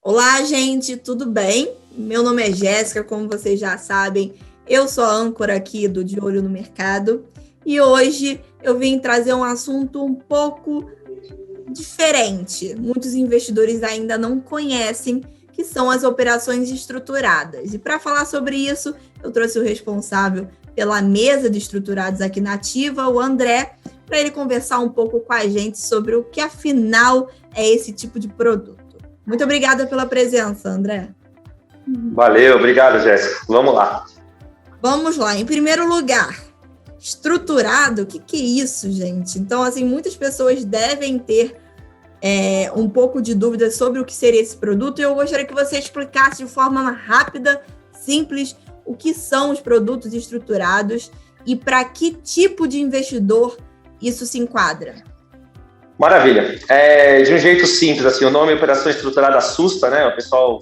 Olá, gente, tudo bem? Meu nome é Jéssica, como vocês já sabem, eu sou a âncora aqui do De Olho no Mercado e hoje eu vim trazer um assunto um pouco diferente. Muitos investidores ainda não conhecem, que são as operações estruturadas. E para falar sobre isso, eu trouxe o responsável pela mesa de estruturados aqui na Ativa, o André, para ele conversar um pouco com a gente sobre o que afinal é esse tipo de produto. Muito obrigada pela presença, André. Valeu, obrigado, Jéssica. Vamos lá. Vamos lá. Em primeiro lugar, estruturado, o que é isso, gente? Então, assim, muitas pessoas devem ter um pouco de dúvida sobre o que seria esse produto e eu gostaria que você explicasse de forma rápida, simples, o que são os produtos estruturados e para que tipo de investidor isso se enquadra. Maravilha. De um jeito simples, assim, o nome operação estruturada assusta, né? O pessoal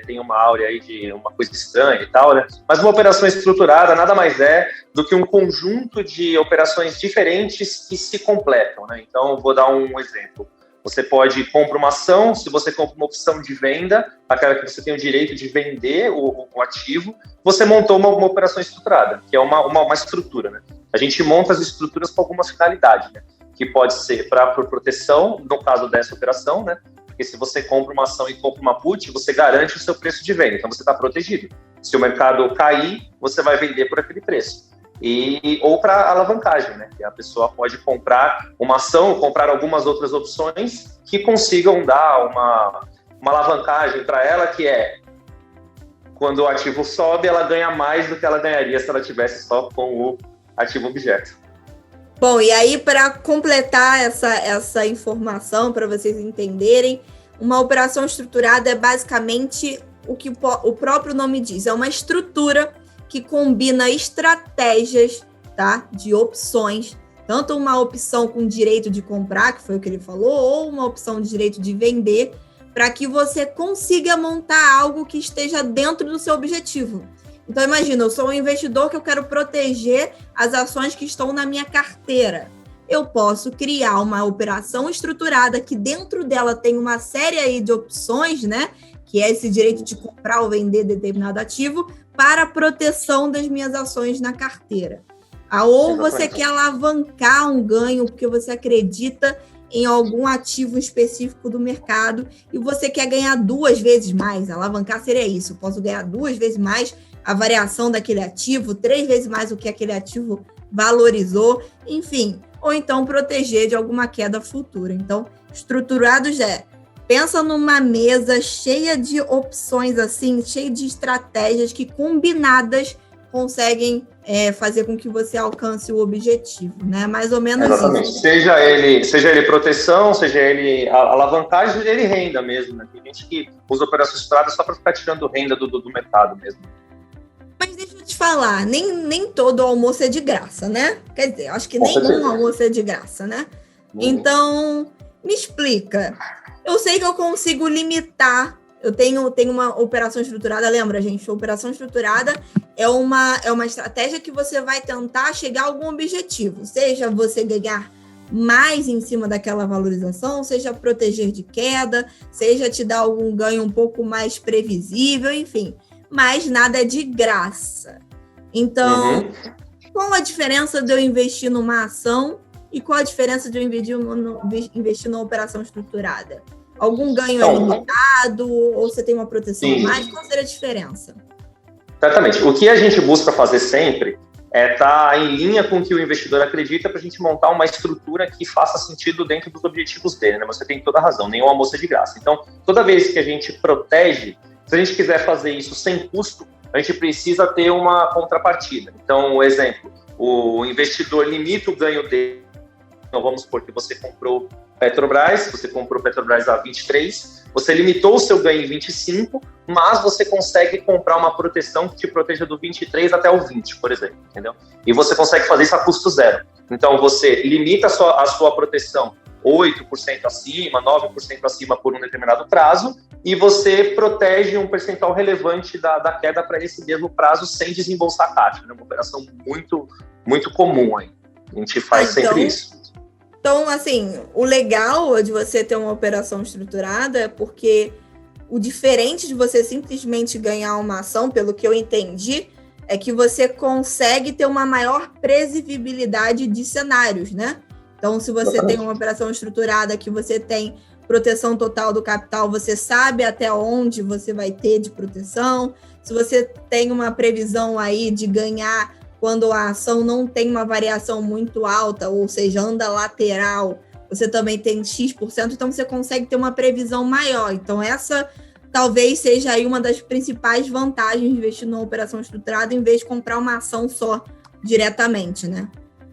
tem uma áurea aí de uma coisa estranha e tal, né? Mas uma operação estruturada nada mais é do que um conjunto de operações diferentes que se completam, né? Então, vou dar um exemplo. Você pode comprar uma ação, se você compra uma opção de venda, aquela que você tem o direito de vender o ativo, você montou uma operação estruturada, que é uma estrutura, né? A gente monta as estruturas com algumas finalidades, né? Que pode ser por proteção, no caso dessa operação, né? Porque se você compra uma ação e compra uma put, você garante o seu preço de venda, então você está protegido. Se o mercado cair, você vai vender por aquele preço. Ou para alavancagem, né? Que a pessoa pode comprar uma ação, comprar algumas outras opções que consigam dar uma alavancagem para ela, que é quando o ativo sobe, ela ganha mais do que ela ganharia se ela tivesse só com o ativo objeto. Bom, e aí, para completar essa informação, para vocês entenderem, uma operação estruturada é basicamente o que o próprio nome diz, é uma estrutura que combina estratégias, tá, de opções, tanto uma opção com direito de comprar, que foi o que ele falou, ou uma opção de direito de vender, para que você consiga montar algo que esteja dentro do seu objetivo. Então, imagina, eu sou um investidor que eu quero proteger as ações que estão na minha carteira. Eu posso criar uma operação estruturada que dentro dela tem uma série aí de opções, né? Que é esse direito de comprar ou vender determinado ativo para a proteção das minhas ações na carteira. Ou você quer alavancar um ganho porque você acredita em algum ativo específico do mercado e você quer ganhar 2 vezes mais. Alavancar seria isso. Eu posso ganhar 2 vezes mais a variação daquele ativo, 3 vezes mais o que aquele ativo valorizou, enfim. Ou então proteger de alguma queda futura. Então, estruturados pensa numa mesa cheia de opções, assim, cheia de estratégias que combinadas conseguem fazer com que você alcance o objetivo, né? Mais ou menos Exatamente. Isso. Seja ele proteção, seja ele alavancagem, seja ele renda mesmo, né? Tem gente que usa operações estruturadas só para ficar tirando renda do mercado mesmo. Mas deixa eu te falar, nem todo almoço é de graça, né? Quer dizer, acho que nenhum almoço é de graça, né? Então, me explica. Eu sei que eu consigo limitar. Eu tenho uma operação estruturada, lembra, gente? A operação estruturada é uma estratégia que você vai tentar chegar a algum objetivo, seja você ganhar mais em cima daquela valorização, seja proteger de queda, seja te dar algum ganho um pouco mais previsível, enfim. Mas nada é de graça. Então, qual a diferença de eu investir numa ação e qual a diferença de eu investir numa operação estruturada? Algum ganho é limitado ou você tem uma proteção a mais? Qual seria a diferença? Exatamente. O que a gente busca fazer sempre é estar em linha com o que o investidor acredita para a gente montar uma estrutura que faça sentido dentro dos objetivos dele, né? Você tem toda a razão, nenhum almoço é de graça. Então, toda vez que a gente protege, se a gente quiser fazer isso sem custo, a gente precisa ter uma contrapartida. Então, um exemplo, o investidor limita o ganho dele. Então, vamos supor que você comprou Petrobras a 23, você limitou o seu ganho em 25, mas você consegue comprar uma proteção que te proteja do 23 até o 20, por exemplo, entendeu? E você consegue fazer isso a custo zero. Então, você limita a sua proteção 8% acima, 9% acima por um determinado prazo, e você protege um percentual relevante da queda para esse mesmo prazo sem desembolsar caixa. É uma operação muito, muito comum aí. A gente faz sempre isso. Então, assim, o legal de você ter uma operação estruturada é porque o diferente de você simplesmente ganhar uma ação, pelo que eu entendi, é que você consegue ter uma maior previsibilidade de cenários, né? Então, se você tem uma operação estruturada que você tem proteção total do capital, você sabe até onde você vai ter de proteção. Se você tem uma previsão aí de ganhar quando a ação não tem uma variação muito alta, ou seja, anda lateral, você também tem X%, então você consegue ter uma previsão maior. Então, essa talvez seja aí uma das principais vantagens de investir numa operação estruturada em vez de comprar uma ação só diretamente, né?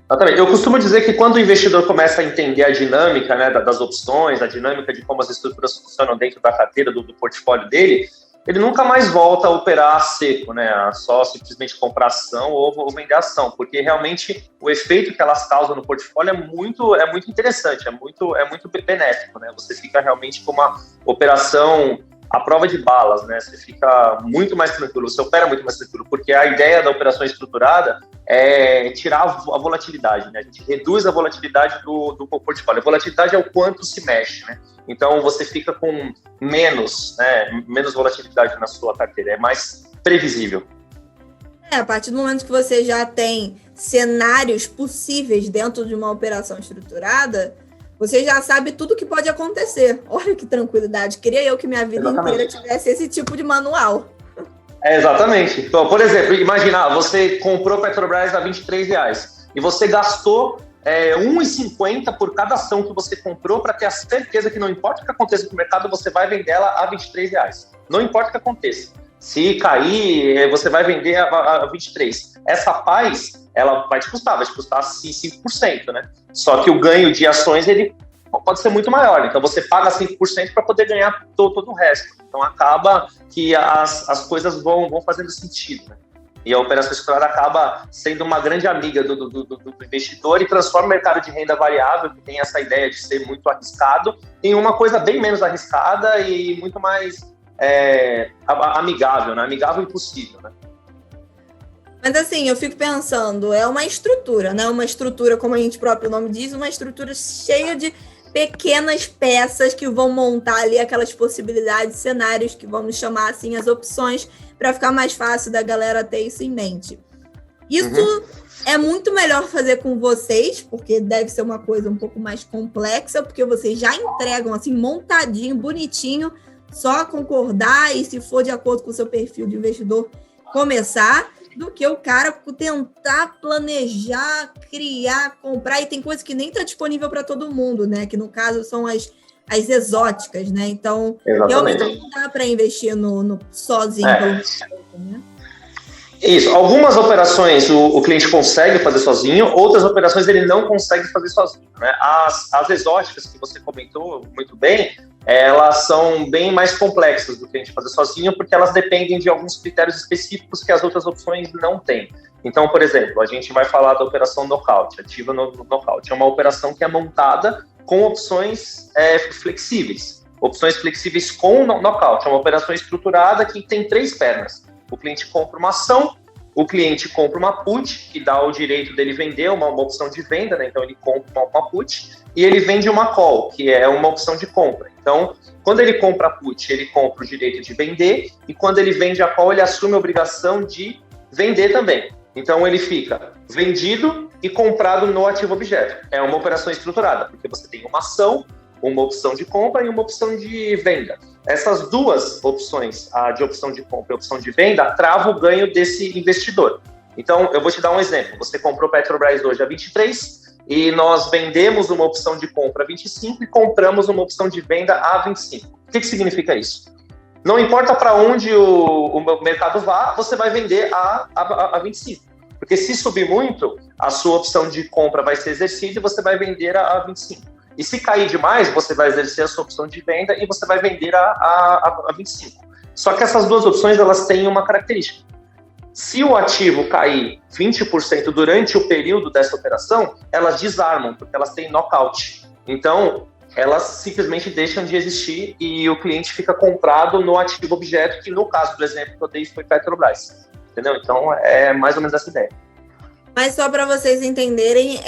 Exatamente. Eu costumo dizer que quando o investidor começa a entender a dinâmica, né, das opções, a dinâmica de como as estruturas funcionam dentro da carteira, do portfólio dele, ele nunca mais volta a operar a seco, né, a só simplesmente comprar ação ou vender ação, porque realmente o efeito que elas causam no portfólio é muito interessante, é muito benéfico, né? Você fica realmente com uma operação à prova de balas, né? Você fica muito mais tranquilo, você opera muito mais tranquilo, porque a ideia da operação estruturada é tirar a volatilidade, né? A gente reduz a volatilidade do portfólio. A volatilidade é o quanto se mexe, né? Então, você fica com menos volatilidade na sua carteira, é mais previsível. A partir do momento que você já tem cenários possíveis dentro de uma operação estruturada, você já sabe tudo que pode acontecer. Olha que tranquilidade. Queria eu que minha vida inteira tivesse esse tipo de manual. Exatamente. Então, por exemplo, imagina, você comprou Petrobras a R$23 e você gastou R$1,50 por cada ação que você comprou para ter a certeza que não importa o que aconteça com o mercado, você vai vender ela a R$23. Não importa o que aconteça. Se cair, você vai vender a 23. Essa paz, ela vai te custar 5%, né? Só que o ganho de ações, ele pode ser muito maior. Então, você paga 5% para poder ganhar todo o resto. Então, acaba que as coisas vão fazendo sentido, né? E a operação estruturada acaba sendo uma grande amiga do investidor e transforma o mercado de renda variável, que tem essa ideia de ser muito arriscado, em uma coisa bem menos arriscada e muito mais amigável, né? Amigável e possível, né? Mas assim, eu fico pensando, é uma estrutura, né? Uma estrutura, como a gente próprio nome diz, uma estrutura cheia de pequenas peças que vão montar ali aquelas possibilidades, cenários que vamos chamar assim as opções, para ficar mais fácil da galera ter isso em mente. Isso é muito melhor fazer com vocês, porque deve ser uma coisa um pouco mais complexa, porque vocês já entregam assim montadinho, bonitinho, só concordar e, se for de acordo com o seu perfil de investidor, começar, do que o cara tentar planejar, criar, comprar, e tem coisa que nem está disponível para todo mundo, né? Que no caso são as exóticas, né? Então, exatamente, realmente não dá para investir no sozinho. Né? Isso. Algumas operações o cliente consegue fazer sozinho, outras operações ele não consegue fazer sozinho, né? As exóticas que você comentou muito bem, elas são bem mais complexas do que a gente fazer sozinho, porque elas dependem de alguns critérios específicos que as outras opções não têm. Então, por exemplo, a gente vai falar da operação knockout, ativa no knockout. É uma operação que é montada com opções flexíveis. Opções flexíveis com knockout. É uma operação estruturada que tem 3 pernas. O cliente compra uma ação, o cliente compra uma put, que dá o direito dele vender, uma opção de venda, né? Então ele compra uma put, e ele vende uma call, que é uma opção de compra. Então, quando ele compra a put, ele compra o direito de vender, e quando ele vende a call, ele assume a obrigação de vender também. Então ele fica vendido e comprado no ativo objeto. É uma operação estruturada, porque você tem uma ação, uma opção de compra e uma opção de venda. Essas duas opções, a de opção de compra e a opção de venda, travam o ganho desse investidor. Então, eu vou te dar um exemplo. Você comprou Petrobras hoje a 23 e nós vendemos uma opção de compra a 25 e compramos uma opção de venda a 25. O que significa isso? Não importa para onde o mercado vá, você vai vender a 25. Porque se subir muito, a sua opção de compra vai ser exercida e você vai vender a 25. E se cair demais, você vai exercer a sua opção de venda e você vai vender a 25. Só que essas duas opções, elas têm uma característica. Se o ativo cair 20% durante o período dessa operação, elas desarmam, porque elas têm knockout. Então, elas simplesmente deixam de existir e o cliente fica comprado no ativo objeto, que no caso do exemplo que eu dei foi Petrobras. Entendeu? Então, é mais ou menos essa ideia. Mas só para vocês entenderem,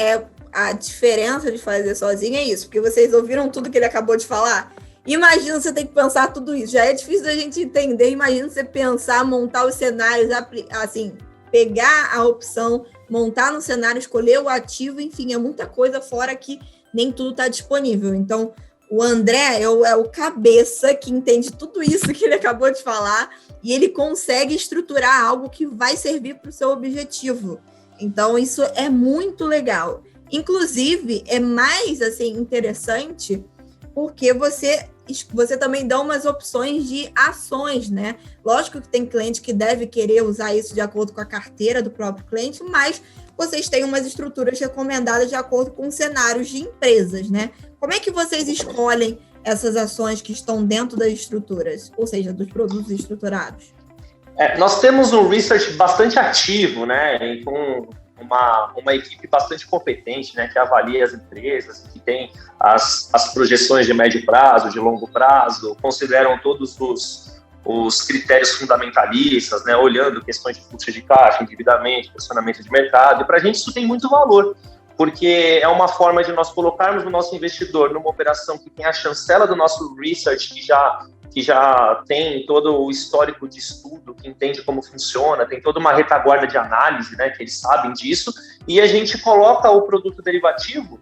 a diferença de fazer sozinho é isso, porque vocês ouviram tudo que ele acabou de falar. Imagina você ter que pensar tudo isso. Já é difícil da gente entender. Imagina você pensar, montar os cenários, assim, pegar a opção, montar no cenário, escolher o ativo, enfim, é muita coisa fora que nem tudo está disponível. Então, o André é o cabeça que entende tudo isso que ele acabou de falar e ele consegue estruturar algo que vai servir para o seu objetivo. Então, isso é muito legal. Inclusive, é mais assim, interessante porque você também dá umas opções de ações, né? Lógico que tem cliente que deve querer usar isso de acordo com a carteira do próprio cliente, mas vocês têm umas estruturas recomendadas de acordo com cenários de empresas, né? Como é que vocês escolhem essas ações que estão dentro das estruturas, ou seja, dos produtos estruturados? Nós temos um research bastante ativo, né? Com uma equipe bastante competente, né, que avalia as empresas, que tem as projeções de médio prazo, de longo prazo, consideram todos os critérios fundamentalistas, né, olhando questões de fluxo de caixa, endividamento, posicionamento de mercado, e para a gente isso tem muito valor, porque é uma forma de nós colocarmos o nosso investidor numa operação que tem a chancela do nosso research, que já tem todo o histórico de estudo, que entende como funciona, tem toda uma retaguarda de análise, né, que eles sabem disso, e a gente coloca o produto derivativo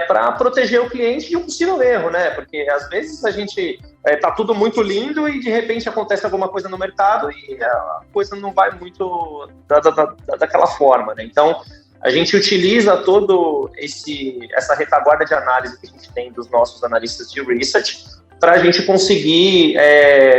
para proteger o cliente de um possível erro, né, porque às vezes a gente tá tudo muito lindo e de repente acontece alguma coisa no mercado e a coisa não vai muito daquela forma, né, então a gente utiliza todo essa retaguarda de análise que a gente tem dos nossos analistas de research para a gente conseguir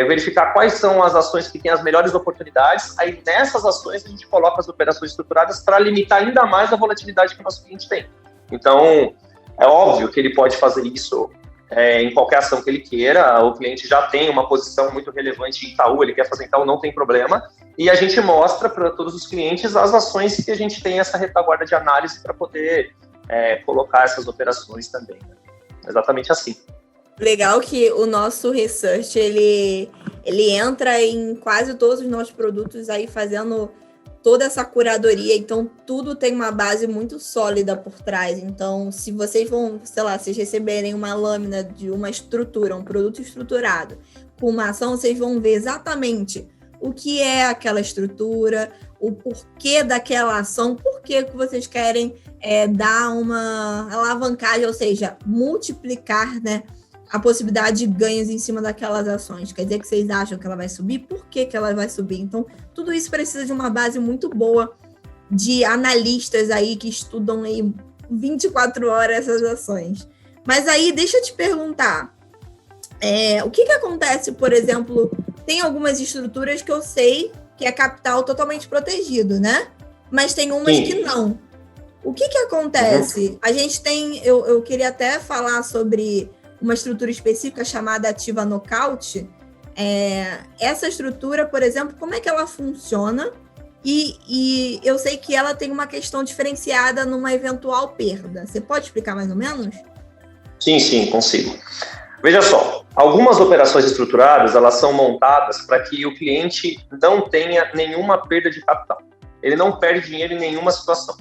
verificar quais são as ações que têm as melhores oportunidades. Aí, nessas ações, a gente coloca as operações estruturadas para limitar ainda mais a volatilidade que o nosso cliente tem. Então, é óbvio que ele pode fazer isso em qualquer ação que ele queira. O cliente já tem uma posição muito relevante em Itaú, ele quer fazer em Itaú, não tem problema. E a gente mostra para todos os clientes as ações que a gente tem essa retaguarda de análise para poder colocar essas operações também. Exatamente assim. Legal que o nosso research, ele entra em quase todos os nossos produtos aí fazendo toda essa curadoria, então tudo tem uma base muito sólida por trás. Então, se vocês vão, sei lá, vocês receberem uma lâmina de uma estrutura, um produto estruturado com uma ação, vocês vão ver exatamente o que é aquela estrutura, o porquê daquela ação, por que vocês querem dar uma alavancagem, ou seja, multiplicar, né, a possibilidade de ganhos em cima daquelas ações. Quer dizer que vocês acham que ela vai subir? Por que ela vai subir? Então, tudo isso precisa de uma base muito boa de analistas aí que estudam aí 24 horas essas ações. Mas aí, deixa eu te perguntar, o que acontece, por exemplo, tem algumas estruturas que eu sei que é capital totalmente protegido, né? Mas tem umas Sim. que não. O que acontece? A gente tem, eu queria até falar sobre uma estrutura específica chamada ativa nocaute. Essa estrutura, por exemplo, como é que ela funciona? E eu sei que ela tem uma questão diferenciada numa eventual perda. Você pode explicar mais ou menos? Sim, consigo. Veja só, algumas operações estruturadas, elas são montadas para que o cliente não tenha nenhuma perda de capital. Ele não perde dinheiro em nenhuma situação.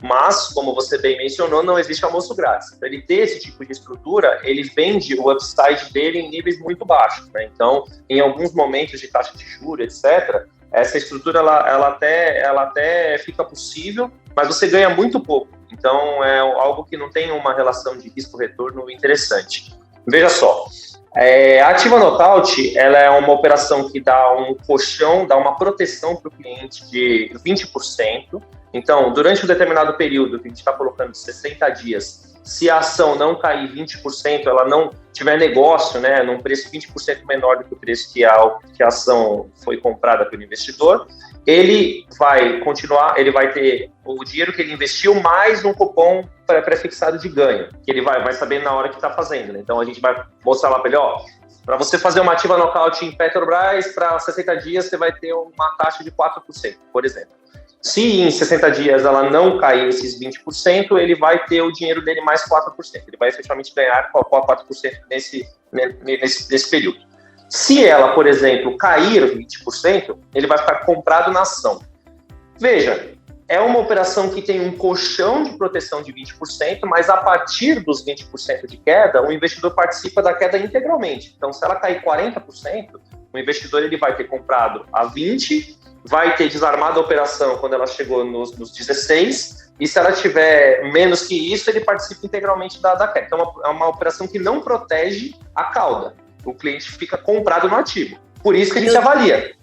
Mas, como você bem mencionou, não existe almoço grátis. Para ele ter esse tipo de estrutura, ele vende o upside dele em níveis muito baixos, né? Então, em alguns momentos de taxa de juros, etc., essa estrutura ela até fica possível, mas você ganha muito pouco. Então, é algo que não tem uma relação de risco-retorno interessante. Veja só, a Ativa Nocaute, ela é uma operação que dá um colchão, dá uma proteção para o cliente de 20%. Então, durante um determinado período, que a gente está colocando de 60 dias, se a ação não cair 20%, ela não tiver negócio, né, num preço 20% menor do que o preço que a ação foi comprada pelo investidor, ele vai continuar, ele vai ter o dinheiro que ele investiu mais um cupom pré-fixado de ganho, que ele vai saber na hora que está fazendo, né? Então, a gente vai mostrar lá para ele, para você fazer uma Ativa Nocaute em Petrobras, para 60 dias, você vai ter uma taxa de 4%, por exemplo. Se em 60 dias ela não cair esses 20%, ele vai ter o dinheiro dele mais 4%. Ele vai efetivamente ganhar 4% nesse período. Se ela, por exemplo, cair 20%, ele vai ficar comprado na ação. Veja, é uma operação que tem um colchão de proteção de 20%, mas a partir dos 20% de queda, o investidor participa da queda integralmente. Então, se ela cair 40%, o investidor ele vai ter comprado a 20%, vai ter desarmado a operação quando ela chegou nos 16%, e se ela tiver menos que isso, ele participa integralmente da queda. Então, é uma operação que não protege a cauda. O cliente fica comprado no ativo. Por isso que a gente avalia.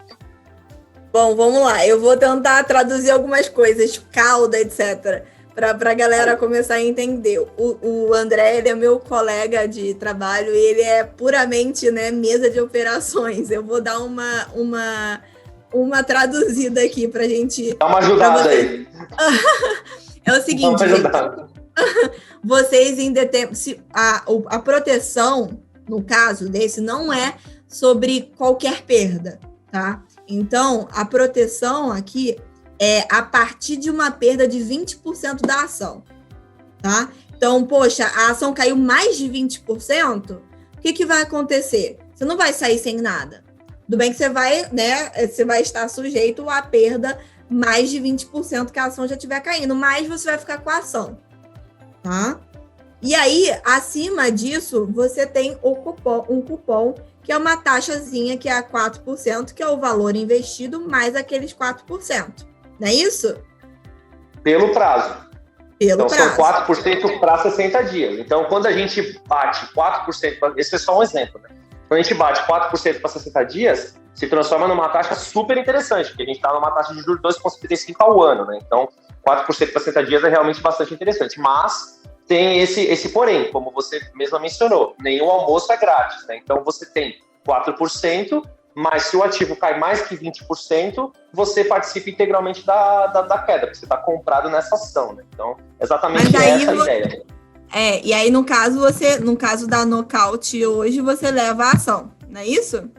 Bom, vamos lá. Eu vou tentar traduzir algumas coisas, cauda, etc., para a galera começar a entender. O André, ele é meu colega de trabalho e ele é puramente, né, mesa de operações. Eu vou dar uma traduzida aqui para a gente... Dá uma ajudada aí. É o seguinte, vocês a proteção, no caso desse, não é sobre qualquer perda, tá? Então, a proteção aqui é a partir de uma perda de 20% da ação, tá? Então, poxa, a ação caiu mais de 20%, o que vai acontecer? Você não vai sair sem nada. Tudo bem que você vai, né, você vai estar sujeito à perda mais de 20% que a ação já estiver caindo, mas você vai ficar com a ação, tá? E aí, acima disso, você tem um cupom que é uma taxazinha que é a 4%, que é o valor investido mais aqueles 4%. Não é isso? Pelo prazo. Então, são 4% para 60 dias. Então, quando a gente bate 4%, esse é só um exemplo, né? Quando a gente bate 4% para 60 dias, se transforma numa taxa super interessante, porque a gente está numa taxa de juros 2,75 ao ano, né? Então, 4% para 60 dias é realmente bastante interessante. Mas tem esse porém, como você mesma mencionou, nenhum almoço é grátis, né? Então, você tem 4%, mas se o ativo cai mais que 20%, você participa integralmente da queda, porque você está comprado nessa ação, né? Então, exatamente essa a ideia. E aí, no caso da nocaute hoje, você leva a ação, não é isso?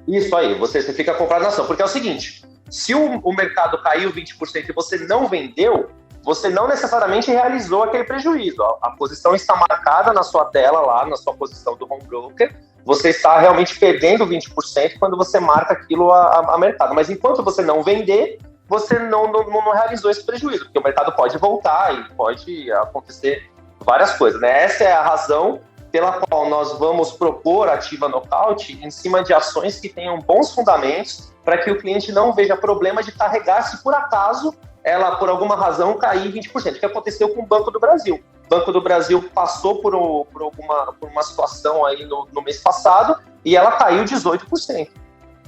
Isso aí, você fica comprado na ação, porque é o seguinte, se o mercado caiu 20% e você não vendeu, você não necessariamente realizou aquele prejuízo. A posição está marcada na sua tela lá, na sua posição do home broker, você está realmente perdendo 20% quando você marca aquilo a mercado. Mas enquanto você não vender, você não realizou esse prejuízo, porque o mercado pode voltar e pode acontecer várias coisas, né? Essa é a razão pela qual nós vamos propor ativa nocaute em cima de ações que tenham bons fundamentos para que o cliente não veja problema de carregar se por acaso ela, por alguma razão, cair 20%, que aconteceu com o Banco do Brasil. O Banco do Brasil passou por uma situação aí no mês passado e ela caiu 18%,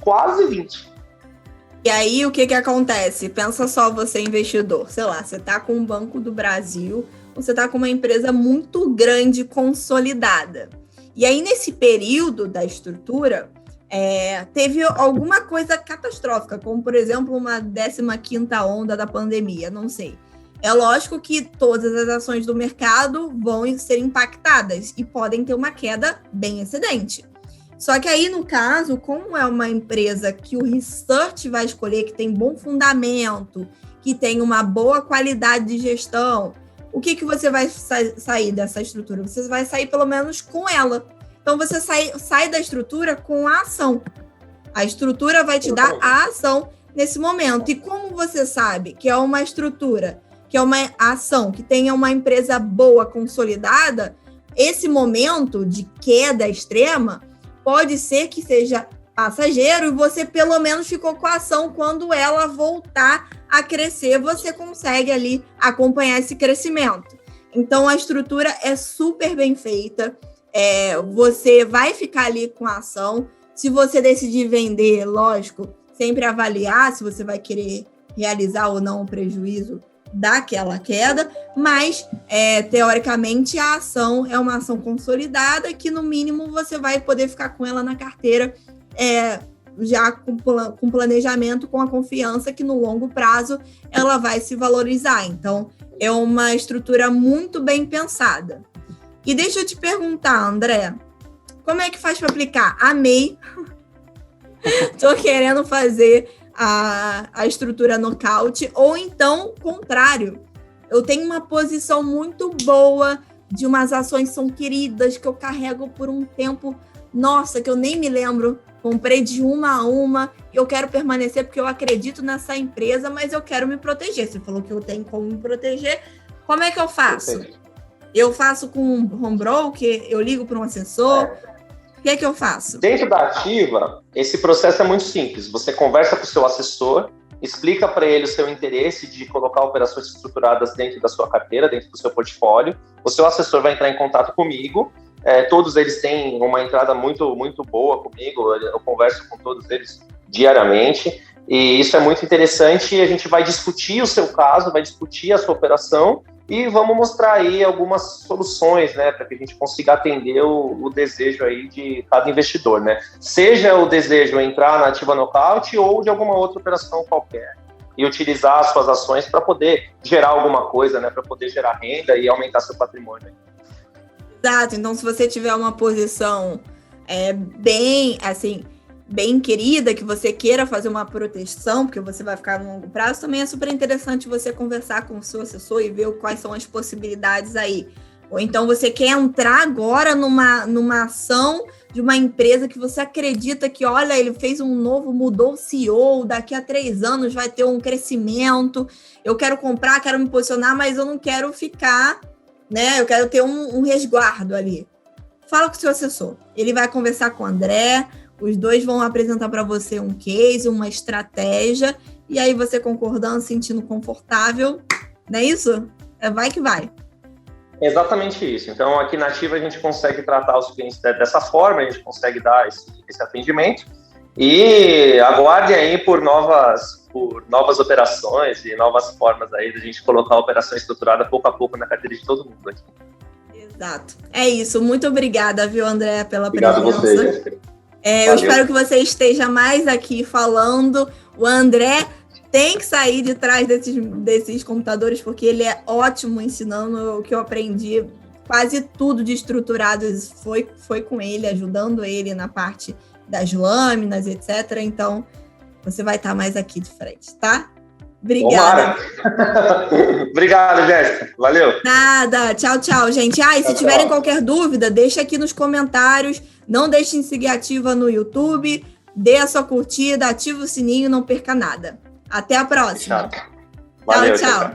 quase 20%. E aí, o que acontece? Pensa só você, investidor, sei lá, você está com o Banco do Brasil, você está com uma empresa muito grande, consolidada. E aí, nesse período da estrutura, teve alguma coisa catastrófica, como, por exemplo, uma 15ª onda da pandemia, não sei. É lógico que todas as ações do mercado vão ser impactadas e podem ter uma queda bem excedente. Só que aí, no caso, como é uma empresa que o research vai escolher, que tem bom fundamento, que tem uma boa qualidade de gestão, o que você vai sair dessa estrutura? Você vai sair pelo menos com ela. Então, você sai da estrutura com a ação. A estrutura vai te dar a ação nesse momento. E como você sabe que é uma estrutura, que é uma ação, que tenha uma empresa boa, consolidada, esse momento de queda extrema pode ser que seja passageiro e você pelo menos ficou com a ação. Quando ela voltar a crescer, você consegue ali acompanhar esse crescimento. Então, a estrutura é super bem feita. Você vai ficar ali com a ação. Se você decidir vender, lógico, sempre avaliar se você vai querer realizar ou não o prejuízo daquela queda, mas, teoricamente, a ação é uma ação consolidada que, no mínimo, você vai poder ficar com ela na carteira já com planejamento, com a confiança que, no longo prazo, ela vai se valorizar. Então, é uma estrutura muito bem pensada. E deixa eu te perguntar, André, como é que faz para aplicar? Amei. Estou querendo fazer a estrutura nocaute, ou então, contrário, eu tenho uma posição muito boa de umas ações que são queridas, que eu carrego por um tempo nossa, que eu nem me lembro, comprei de uma a uma, eu quero permanecer porque eu acredito nessa empresa, mas eu quero me proteger. Você falou que eu tenho como me proteger, como é que eu faço? Eu faço com um home broker, eu ligo para um assessor, o que é que eu faço? Dentro da Ativa, esse processo é muito simples. Você conversa com o seu assessor, explica para ele o seu interesse de colocar operações estruturadas dentro da sua carteira, dentro do seu portfólio. O seu assessor vai entrar em contato comigo. Todos eles têm uma entrada muito, muito boa comigo. Eu converso com todos eles diariamente. E isso é muito interessante. A gente vai discutir o seu caso, vai discutir a sua operação e vamos mostrar aí algumas soluções, né, para que a gente consiga atender o desejo aí de cada investidor, né? Seja o desejo entrar na Ativa Nocaute ou de alguma outra operação qualquer e utilizar as suas ações para poder gerar alguma coisa, né, para poder gerar renda e aumentar seu patrimônio. Exato. Então, se você tiver uma posição bem, assim, bem querida, que você queira fazer uma proteção, porque você vai ficar no longo prazo, também é super interessante você conversar com o seu assessor e ver quais são as possibilidades aí. Ou então você quer entrar agora numa ação de uma empresa que você acredita que, olha, ele fez mudou o CEO, daqui a 3 anos vai ter um crescimento, eu quero comprar, quero me posicionar, mas eu não quero ficar, né? Eu quero ter um resguardo ali. Fala com o seu assessor, ele vai conversar com o André, os dois vão apresentar para você um case, uma estratégia, e aí você concordando, sentindo confortável, não é isso? Vai que vai. Exatamente isso. Então, aqui na Ativa a gente consegue tratar os clientes dessa forma, a gente consegue dar esse atendimento, e aguardem aí por novas operações e novas formas aí de a gente colocar a operação estruturada pouco a pouco na carteira de todo mundo aqui. Exato. É isso. Muito obrigada, viu, André, pela presença. Obrigado a você, Jéssica. Eu espero que você esteja mais aqui falando. O André tem que sair de trás desses computadores, porque ele é ótimo ensinando o que eu aprendi. Quase tudo de estruturados foi com ele, ajudando ele na parte das lâminas, etc. Então, você vai estar mais aqui de frente, tá? Obrigada. Obrigado, Jéssica. Valeu. Nada. Tchau, tchau, gente. E se tiverem qualquer dúvida, deixa aqui nos comentários. Não deixem de seguir a Ativa no YouTube. Dê a sua curtida, ativa o sininho, não perca nada. Até a próxima. Valeu, tchau.